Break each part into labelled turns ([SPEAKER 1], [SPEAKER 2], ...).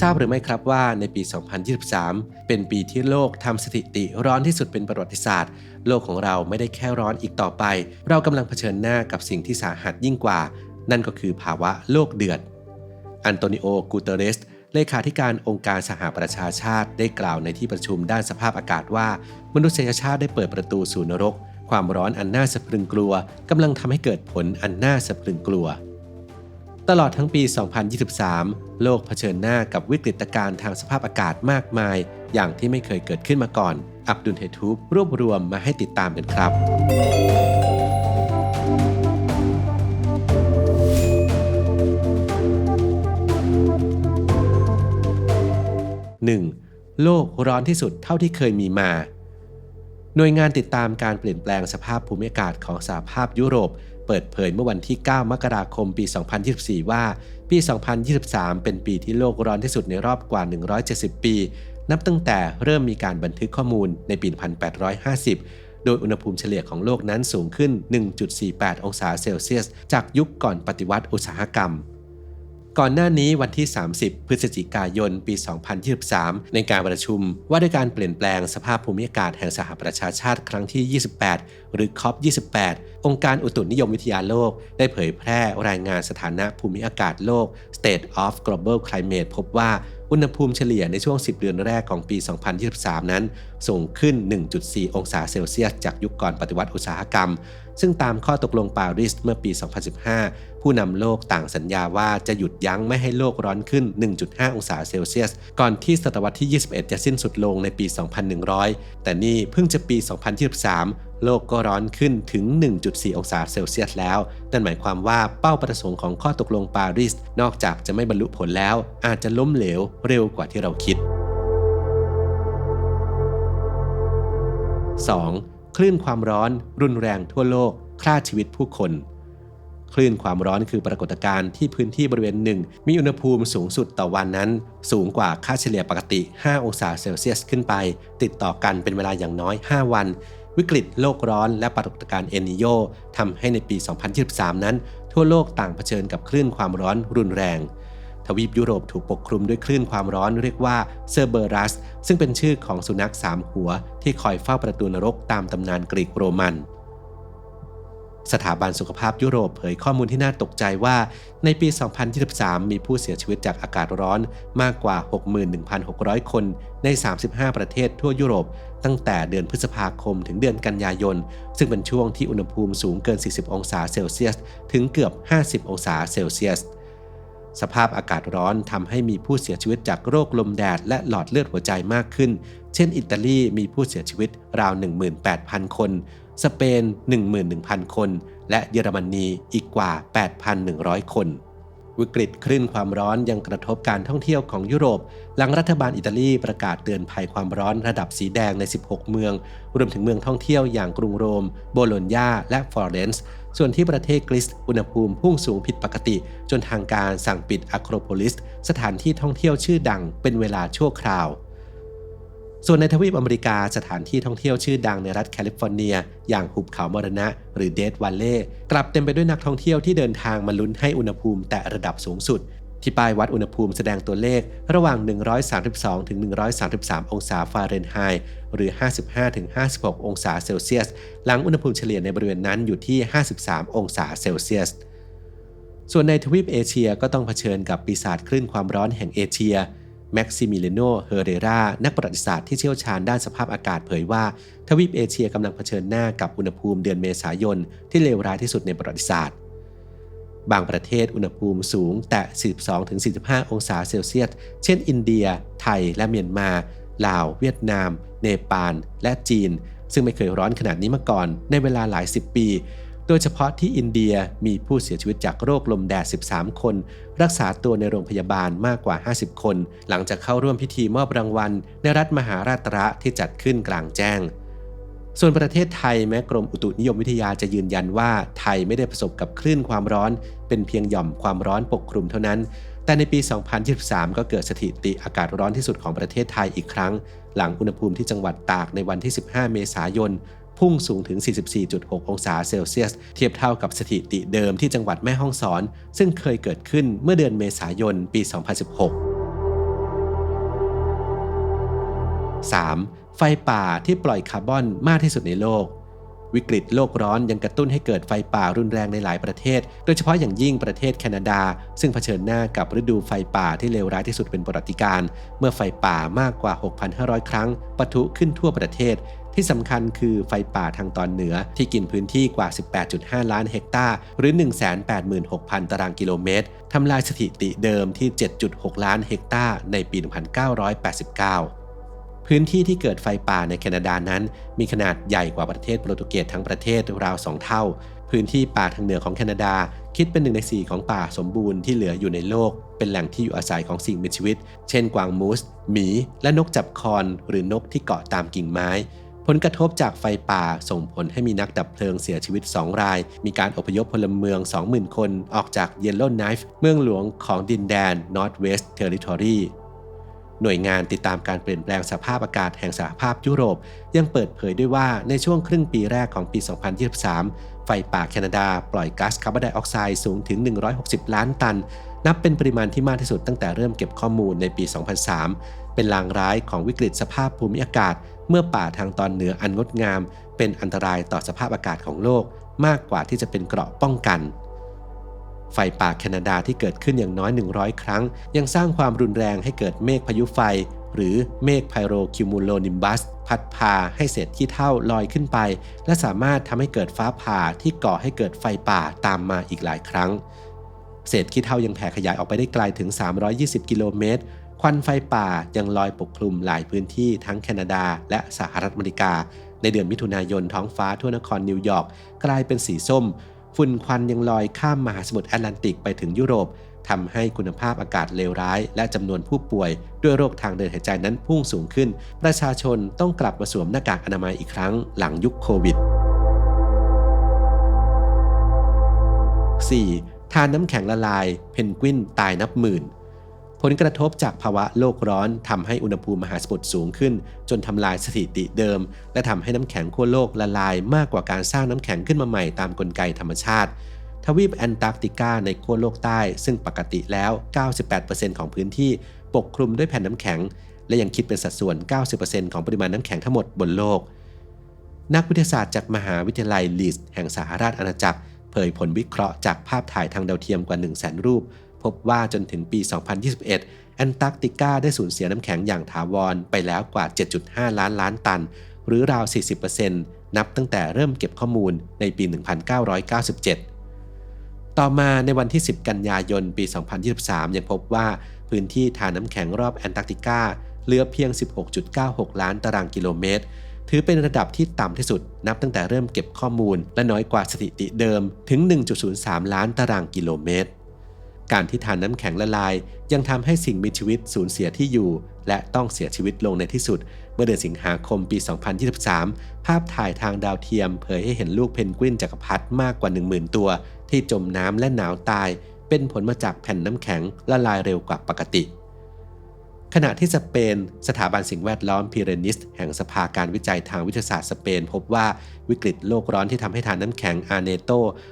[SPEAKER 1] ทราบหรือไม่ครับว่าในปี 2023 เป็นปีที่โลกทำสถิติร้อนที่สุดเป็นประวัติศาสตร์โลกของเราไม่ได้แค่ร้อนอีกต่อไปเรากำลังเผชิญหน้ากับสิ่งที่สาหัสยิ่งกว่านั่นก็คือภาวะโลกเดือดอันโตนิโอ กูเตเรสเลขาธิการองค์การสหประชาชาติได้กล่าวในที่ประชุมด้านสภาพอากาศว่ามนุษยชาติได้เปิดประตูสู่นรกความร้อนอันน่าสะพรึงกลัวกำลังทำให้เกิดผลอันน่าสะพรึงกลัวตลอดทั้งปี 2023 โลกเผชิญหน้ากับวิกฤตการณ์ทางสภาพอากาศมากมายอย่างที่ไม่เคยเกิดขึ้นมาก่อนอับดุลเฮทูบรวบรวมมาให้ติดตามกันครับ 1. โลกร้อนที่สุดเท่าที่เคยมีมาหน่วยงานติดตามการเปลี่ยนแปลงสภาพภูมิอากาศของสหภาพยุโรปเปิดเผยเมื่อวันที่ 9 มกราคม ปี 2024 ว่า ปี 2023 เป็นปีที่โลกร้อนที่สุดในรอบกว่า 170 ปี นับตั้งแต่เริ่มมีการบันทึกข้อมูลในปี 1850 โดยอุณหภูมิเฉลี่ยของโลกนั้นสูงขึ้น 1.48 องศาเซลเซียสจากยุคก่อนปฏิวัติอุตสาหกรรมก่อนหน้านี้วันที่ 30 พฤศจิกายน ปี 2023 ในการประชุมว่าด้วยการเปลี่ยนแปลงสภาพภูมิอากาศแห่งสหประชาชาติครั้งที่ 28 หรือ COP28 องค์การอุตุนิยมวิทยาโลกได้เผยแพร่รายงานสถานะภูมิอากาศโลก State of Global Climate พบว่าอุณหภูมิเฉลี่ยในช่วง 10 เดือนแรกของปี 2023 นั้นสูงขึ้น 1.4 องศาเซลเซียสจากยุคก่อนปฏิวัติอุตสาหกรรมซึ่งตามข้อตกลงปารีสเมื่อปี 2015 ผู้นำโลกต่างสัญญาว่าจะหยุดยั้งไม่ให้โลกร้อนขึ้น 1.5 องศาเซลเซียสก่อนที่ศตวรรษที่ 21 จะสิ้นสุดลงในปี 2100 แต่นี่เพิ่งจะปี 2023 โลกก็ร้อนขึ้นถึง 1.4 องศาเซลเซียสแล้วนั่นหมายความว่าเป้าประสงค์ของข้อตกลงปารีสนอกจากจะไม่บรรลุผลแล้วอาจจะล้มเหลวเร็วกว่าที่เราคิด 2. คลื่นความร้อนรุนแรงทั่วโลกฆ่าชีวิตผู้คนคลื่นความร้อนคือปรากฏการณ์ที่พื้นที่บริเวณหนึ่งมีอุณหภูมิสูงสุดต่อวันนั้นสูงกว่าค่าเฉลี่ยปกติ 5 องศาเซลเซียสขึ้นไปติดต่อกันเป็นเวลาอย่างน้อย 5 วันวิกฤตโลกร้อนและปรากฏการณ์เอลนีโญทำให้ในปี 2023 นั้นทั่วโลกต่างเผชิญกับคลื่นความร้อนรุนแรงทวีปยุโรปถูกปกคลุมด้วยคลื่นความร้อนเรียกว่าเซอร์เบอรัสซึ่งเป็นชื่อของสุนัข3หัวที่คอยเฝ้าประตูนรกตามตำนานกรีกโรมันสถาบันสุขภาพยุโรปเผยข้อมูลที่น่าตกใจว่าในปี 2023 มีผู้เสียชีวิตจากอากาศร้อนมากกว่า 61,600 คนใน 35 ประเทศทั่วยุโรปตั้งแต่เดือนพฤษภาคมถึงเดือนกันยายนซึ่งเป็นช่วงที่อุณหภูมิสูงเกิน 40 องศาเซลเซียสถึงเกือบ 50 องศาเซลเซียสสภาพอากาศร้อนทำให้มีผู้เสียชีวิตจากโรคลมแดดและหลอดเลือดหัวใจมากขึ้นเช่นอิตาลีมีผู้เสียชีวิตราว 18,000 คนสเปน 11,000 คนและเยอรมนีอีกกว่า 8,100 คนวิกฤตคลื่นความร้อนยังกระทบการท่องเที่ยวของยุโรปหลังรัฐบาลอิตาลีประกาศเตือนภัยความร้อนระดับสีแดงใน 16 เมืองรวมถึงเมืองท่องเที่ยวอย่างกรุงโรมโบโลญญาและฟลอเรนซ์ส่วนที่ประเทศกรีซอุณหภูมิพุ่งสูงผิดปกติจนทางการสั่งปิดอะโครโพลิสสถานที่ท่องเที่ยวชื่อดังเป็นเวลาชั่วคราวส่วนในทวีปอเมริกาสถานที่ท่องเที่ยวชื่อดังในรัฐแคลิฟอร์เนียอย่างหุบเขามรณะหรือเดธวัลเลย์กลับเต็มไปด้วยนักท่องเที่ยวที่เดินทางมาลุ้นให้อุณหภูมิแตะระดับสูงสุดที่ป้ายวัดอุณหภูมิแสดงตัวเลขระหว่าง 132 ถึง 133 องศาฟาเรนไฮต์หรือ 55 ถึง 56 องศาเซลเซียสหลังอุณหภูมิเฉลี่ยในบริเวณนั้นอยู่ที่ 53 องศาเซลเซียสส่วนในทวีปเอเชียก็ต้องเผชิญกับปีศาจคลื่นความร้อนแห่งเอเชียแม็กซิมิเลโน เฮเรรานักประวัติศาสตร์ที่เชี่ยวชาญด้านสภาพอากาศเผยว่าทวีปเอเชียกำลังเผชิญหน้ากับอุณหภูมิเดือนเมษายนที่เลวร้ายที่สุดในประวัติศาสตร์บางประเทศอุณหภูมิสูงแตะ 42-45 องศาเซลเซียสเช่นอินเดียไทยและเมียนมาลาวเวียดนามเนปาลและจีนซึ่งไม่เคยร้อนขนาดนี้มาก่อนในเวลาหลาย10 ปีโดยเฉพาะที่อินเดียมีผู้เสียชีวิตจากโรคลมแดด 13 คนรักษาตัวในโรงพยาบาลมากกว่า 50 คนหลังจากเข้าร่วมพิธีมอบรางวัลในรัฐมหาราชระที่จัดขึ้นกลางแจ้งส่วนประเทศไทยแม้กรมอุตุนิยมวิทยาจะยืนยันว่าไทยไม่ได้ประสบกับคลื่นความร้อนเป็นเพียงหย่อมความร้อนปกคลุมเท่านั้นแต่ในปี 2023 ก็เกิดสถิติอากาศร้อนที่สุดของประเทศไทยอีกครั้งหลังอุณหภูมิที่จังหวัดตากในวันที่ 15 เมษายนพุ่งสูงถึง 44.6 องศาเซลเซียสเทียบเท่ากับสถิติเดิมที่จังหวัดแม่ฮ่องสอนซึ่งเคยเกิดขึ้นเมื่อเดือนเมษายนปี 2016 3. ไฟป่าที่ปล่อยคาร์บอนมากที่สุดในโลกวิกฤตโลกร้อนยังกระตุ้นให้เกิดไฟป่ารุนแรงในหลายประเทศโดยเฉพาะอย่างยิ่งประเทศแคนาดาซึ่งเผชิญหน้ากับฤดูไฟป่าที่เลวร้ายที่สุดเป็นประวัติการณ์เมื่อไฟป่ามากกว่า 6,500 ครั้งปะทุขึ้นทั่วประเทศที่สำคัญคือไฟป่าทางตอนเหนือที่กินพื้นที่กว่า 18.5 ล้านเฮกตาร์หรือ 186,000 ตารางกิโลเมตรทำลายสถิติเดิมที่ 7.6 ล้านเฮกตาร์ในปี 1989พื้นที่ที่เกิดไฟป่าในแคนาดานั้นมีขนาดใหญ่กว่าประเทศโปรตุเกสทั้งประเทศราว 2 เท่าพื้นที่ป่าทางเหนือของแคนาดาคิดเป็น1 ใน 4ของป่าสมบูรณ์ที่เหลืออยู่ในโลกเป็นแหล่งที่อยู่อาศัยของสิ่งมีชีวิตเช่นกวางมูสหมีและนกจับคอนหรือนกที่เกาะตามกิ่งไม้ผลกระทบจากไฟป่าส่งผลให้มีนักดับเพลิงเสียชีวิต2 รายมีการอพยพพลเมือง 20,000 คนออกจากเยลโลว์ไนฟ์เมืองหลวงของดินแดน Northwest Territoryหน่วยงานติดตามการเปลี่ยนแปลงสภาพอากาศแห่งสหภาพยุโรปยังเปิดเผยด้วยว่าในช่วงครึ่งปีแรกของปี 2023 ไฟป่าแคนาดาปล่อยก๊าซคาร์บอนไดออกไซด์สูงถึง 160 ล้านตันนับเป็นปริมาณที่มากที่สุดตั้งแต่เริ่มเก็บข้อมูลในปี 2003 เป็นลางร้ายของวิกฤตสภาพภูมิอากาศเมื่อป่าทางตอนเหนืออันงดงามเป็นอันตรายต่อสภาพอากาศของโลกมากกว่าที่จะเป็นเกราะป้องกันไฟป่าแคนาดาที่เกิดขึ้นอย่างน้อย100ครั้งยังสร้างความรุนแรงให้เกิดเมฆพายุไฟหรือเมฆไพโรคิวมูโลนิมบัสพัดพาให้เศษขี้เถ้าลอยขึ้นไปและสามารถทำให้เกิดฟ้าผ่าที่ก่อให้เกิดไฟป่าตามมาอีกหลายครั้งเศษขี้เถ้ายังแผ่ขยายออกไปได้ไกลถึง320กิโลเมตรควันไฟป่ายังลอยปกคลุมหลายพื้นที่ทั้งแคนาดาและสหรัฐอเมริกาในเดือนมิถุนายนท้องฟ้าทั่วนครนิวยอร์กกลายเป็นสีส้มฝุ่นควันยังลอยข้ามมหาสมุทรแอตแลนติกไปถึงยุโรปทำให้คุณภาพอากาศเลวร้ายและจำนวนผู้ป่วยด้วยโรคทางเดินหายใจนั้นพุ่งสูงขึ้นประชาชนต้องกลับมาสวมหน้ากากอนามัยอีกครั้งหลังยุคโควิด 4. ทานน้ำแข็งละลายเพนกวินตายนับหมื่นผลกระทบจากภาวะโลกร้อนทำให้อุณหภูมิมหาสมุทรสูงขึ้นจนทำลายสถิติเดิมและทำให้น้ำแข็งขั้วโลกละลายมากกว่าการสร้างน้ำแข็งขึ้นมาใหม่ตามกลไกธรรมชาติทวีปแอนตาร์กติกาในขั้วโลกใต้ซึ่งปกติแล้ว 98% ของพื้นที่ปกคลุมด้วยแผ่นน้ำแข็งและยังคิดเป็นสัดส่วน 90% ของปริมาณน้ำแข็งทั้งหมดบนโลกนักวิทยาศาสตร์จากมหาวิทยาลัยลีดส์แห่งสหราชอาณาจักรเผยผลวิเคราะห์จากภาพถ่ายทางดาวเทียมกว่า 100,000 รูปพบว่าจนถึงปี 2021 แอนตาร์กติกาได้สูญเสียน้ำแข็งอย่างถาวรไปแล้วกว่า 7.5 ล้านล้านตันหรือราว 40% นับตั้งแต่เริ่มเก็บข้อมูลในปี 1997 ต่อมาในวันที่ 10 กันยายน ปี 2023 ยังพบว่าพื้นที่ทานน้ำแข็งรอบแอนตาร์กติกาเหลือเพียง 16.96 ล้านตารางกิโลเมตรถือเป็นระดับที่ต่ำที่สุดนับตั้งแต่เริ่มเก็บข้อมูลและน้อยกว่าสถิติเดิมถึง 1.03 ล้านตารางกิโลเมตรการที่ทานน้ำแข็งละลายยังทำให้สิ่งมีชีวิตสูญเสียที่อยู่และต้องเสียชีวิตลงในที่สุดเมื่อเดือนสิงหาคมปี 2023 ภาพถ่ายทางดาวเทียมเผยให้เห็นลูกเพนกวินจักรพรรดิมากกว่า 10,000 ตัวที่จมน้ำและหนาวตายเป็นผลมาจากแผ่นน้ำแข็งละลายเร็วกว่าปกติขณะที่สเปนสถาบันสิ่งแวดล้อมพิเรนิสแห่งสภาการวิจัยทางวิทยาศาสตร์สเปนพบว่าวิกฤตโลกร้อนที่ทำให้ทานน้ำแข็งอาเนโต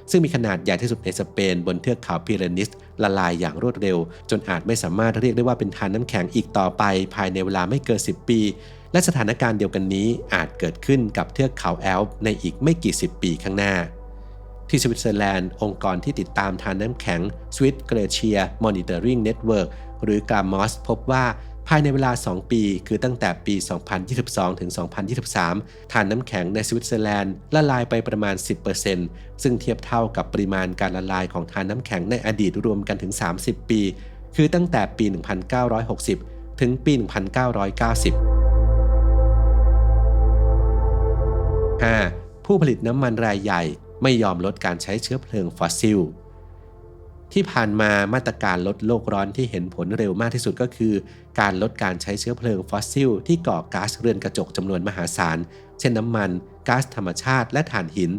[SPEAKER 1] ซึ่งมีขนาดใหญ่ที่สุดในสเปนบนเทือกเขาพิเรนิสละลายอย่างรวดเร็วจนอาจไม่สามารถเรียกได้ว่าเป็นทานน้ำแข็งอีกต่อไปภายในเวลาไม่เกิน10 ปีและสถานการณ์เดียวกันนี้อาจเกิดขึ้นกับเทือกเขาแอลป์ในอีกไม่กี่10 ปีข้างหน้าที่สวิตเซอร์แลนด์องค์กรที่ติดตามทานน้ำแข็ง Swiss Glacier Monitoring Network หรือ GLAMOS พบว่าภายในเวลา 2 ปีคือตั้งแต่ปี 2022 ถึง 2023 ทานน้ำแข็งในสวิตเซอร์แลนด์ละลายไปประมาณ 10% ซึ่งเทียบเท่ากับปริมาณการละลายของทานน้ำแข็งในอดีตรวมกันถึง 30 ปี คือตั้งแต่ปี 1960 ถึงปี 1990 5. ผู้ผลิตน้ำมันรายใหญ่ไม่ยอมลดการใช้เชื้อเพลิงฟอสซิลที่ผ่านมามาตรการลดโลกร้อนที่เห็นผลเร็วมากที่สุดก็คือการลดการใช้เชื้อเพลิงฟอสซิลที่ก่อก๊าซเรือนกระจกจำนวนมหาศาลเช่นน้ำมันก๊าซธรรมชาติและถ่านหิน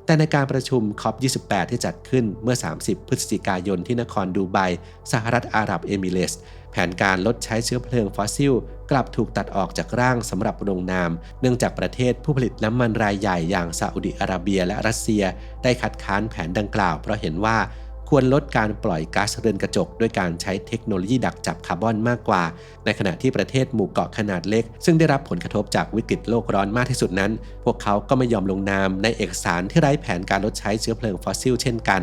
[SPEAKER 1] แต่ในการประชุม COP28 ที่จัดขึ้นเมื่อ 30 พฤศจิกายนที่นครดูไบสหรัฐอาหรับเอมิเรตส์แผนการลดใช้เชื้อเพลิงฟอสซิลกลับถูกตัดออกจากร่างสำหรับลงนามเนื่องจากประเทศผู้ผลิตน้ำมันรายใหญ่อย่างซาอุดิอาระเบียและรัสเซียได้คัดค้านแผนดังกล่าวเพราะเห็นว่า ควรลดการปล่อยก๊าซเรือนกระจกด้วยการใช้เทคโนโลยีดักจับคาร์บอนมากกว่าในขณะที่ประเทศหมู่เกาะขนาดเล็กซึ่งได้รับผลกระทบจากวิกฤตโลกร้อนมากที่สุดนั้นพวกเขาก็ไม่ยอมลงนามในเอกสารที่ไร้แผนการลดใช้เชื้อเพลิงฟอสซิลเช่นกัน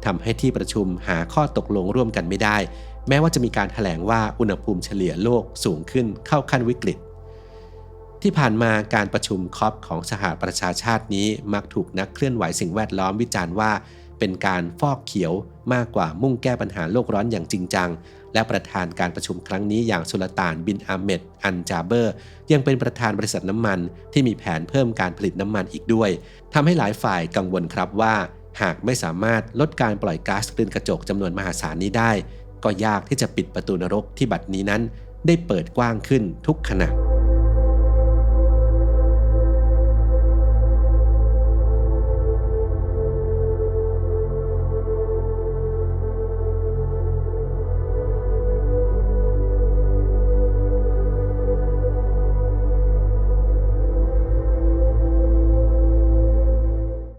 [SPEAKER 1] ทำให้ที่ประชุมหาข้อตกลงร่วมกันไม่ได้แม้ว่าจะมีการแถลงว่าอุณหภูมิเฉลี่ยโลกสูงขึ้นเข้าขั้นวิกฤตที่ผ่านมาการประชุมคอปของสหประชาชาตินี้มักถูกนักเคลื่อนไหวสิ่งแวดล้อมวิจารณ์ว่าเป็นการฟอกเขียวมากกว่ามุ่งแก้ปัญหาโลกร้อนอย่างจริงจังและประธานการประชุมครั้งนี้อย่างสุลต่านบินอาเมดอันจาเบอร์ยังเป็นประธานบริษัทน้ำมันที่มีแผนเพิ่มการผลิตน้ำมันอีกด้วยทำให้หลายฝ่ายกังวลครับว่าหากไม่สามารถลดการปล่อยก๊าซเรือนกระจกจำนวนมหาศาลนี้ได้ก็ยากที่จะปิดประตูนรกที่บัดนี้นั้นได้เปิดกว้างขึ้นทุกขณะ